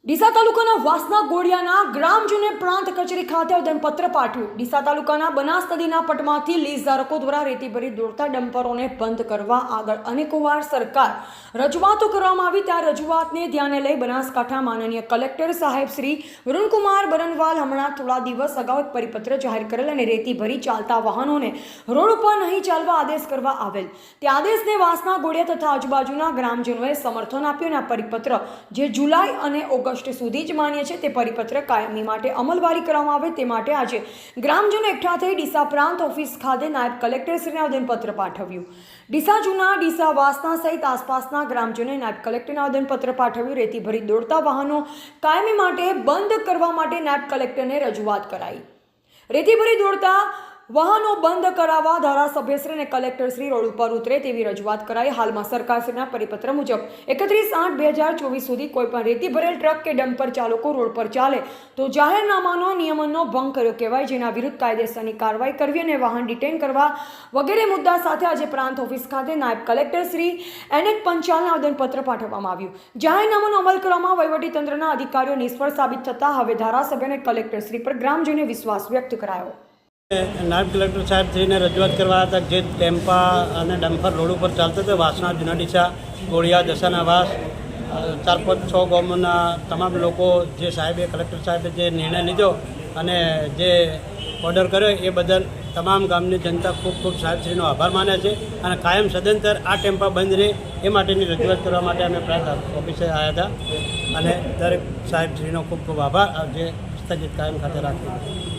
ડીસા તાલુકાના વાસના ગોળિયાના ગ્રામજનોએ પ્રાંત કચેરી ખાતે આવેદનપત્ર પાઠવ્યું। ડીસા તાલુકાના બનાસ નદીના પટમાંથી લીઝ ધારકો દ્વારા રેતી ભરી દોડતા ડમ્પરોને બંધ કરવા આગળ અનેકોવાર સરકાર રજૂઆતો કરવામાં આવી। ત્યાં રજૂઆતને ધ્યાને લઈ બનાસકાંઠા માનનીય કલેક્ટર સાહેબ શ્રી વરુણકુમાર બરનવાલ હમણાં થોડા દિવસ અગાઉ એક પરિપત્ર જાહેર કરેલ અને રેતી ભરી ચાલતા વાહનોને રોડ ઉપર નહીં ચાલવા આદેશ કરવા આવેલ। તે આદેશને વાસના ગોળિયા તથા આજુબાજુના ગ્રામજનોએ સમર્થન આપ્યું અને આ પરિપત્ર જે જુલાઈ અને ઓગસ્ટ સુધી જ માન્ય છે તે પરિપત્ર કાયમી માટે અમલવારી કરવામાં આવે તે માટે આજે ગ્રામજનો એકઠા થઈ ડીસા પ્રાંત ઓફિસ ખાતે નાયબ કલેક્ટરશ્રીને આવેદનપત્ર પાઠવ્યું। ડીસા જૂના, ડીસા વાસના સહિત આસપાસના ગ્રામજનોએ નાયબ કલેક્ટરને આવેદનપત્ર પાઠવ્યું। રેતી ભરી દોડતા વાહનો કાયમી માટે બંધ કરવા માટે નાયબ કલેક્ટરને રજૂઆત કરાઈ। રેતી ભરી દોડતા વાહનો બંધ કરાવવા ધારાસભ્યશ્રી અને કલેક્ટરશ્રી રોડ ઉપર ઉતરે તેવી રજૂઆત કરાઈ। હાલમાં સરકારશ્રીના પરિપત્ર મુજબ 31/8/2024 સુધી કોઈપણ રેતી ભરેલ ટ્રક કે ડમ્પર ચાલકો રોડ પર ચાલે તો જાહેરનામાનો નિયમનનો ભંગ કર્યો કહેવાય, જેના વિરુદ્ધ કાયદેસરની કાર્યવાહી કરવી અને વાહન ડિટેન કરવા વગેરે મુદ્દા સાથે આજે પ્રાંત ઓફિસ ખાતે નાયબ કલેક્ટરશ્રી NH પંચાલને આવેદનપત્ર પાઠવવામાં આવ્યું। જાહેરનામાનો અમલ કરવામાં વહીવટીતંત્રના અધિકારીઓ નિષ્ફળ સાબિત થતા હવે ધારાસભ્ય અને કલેક્ટરશ્રી પર ગ્રામજનોએ વિશ્વાસ વ્યક્ત કરાયો। નાયબ કલેક્ટર સાહેબશ્રીને રજૂઆત કરવા હતા જે ટેમ્પા અને ડમ્પર રોડ ઉપર ચાલતા હતા વાસના, જૂના ડીસા, ગોળિયા, દશાના વાસ 4-5-6 ગામોના તમામ લોકો જે સાહેબે કલેક્ટર સાહેબે જે નિર્ણય લીધો અને જે ઓર્ડર કર્યો એ બદલ તમામ ગામની જનતા ખૂબ ખૂબ સાહેબશ્રીનો આભાર માને છે અને કાયમ સદંતર આ ટેમ્પા બંધ રહે એ માટેની રજૂઆત કરવા માટે અમે પ્રાંત ઓફિસે આવ્યા હતા અને દરેક સાહેબશ્રીનો ખૂબ ખૂબ આભાર જે સ્થગિત કાયમ ખાતે રાખ્યું।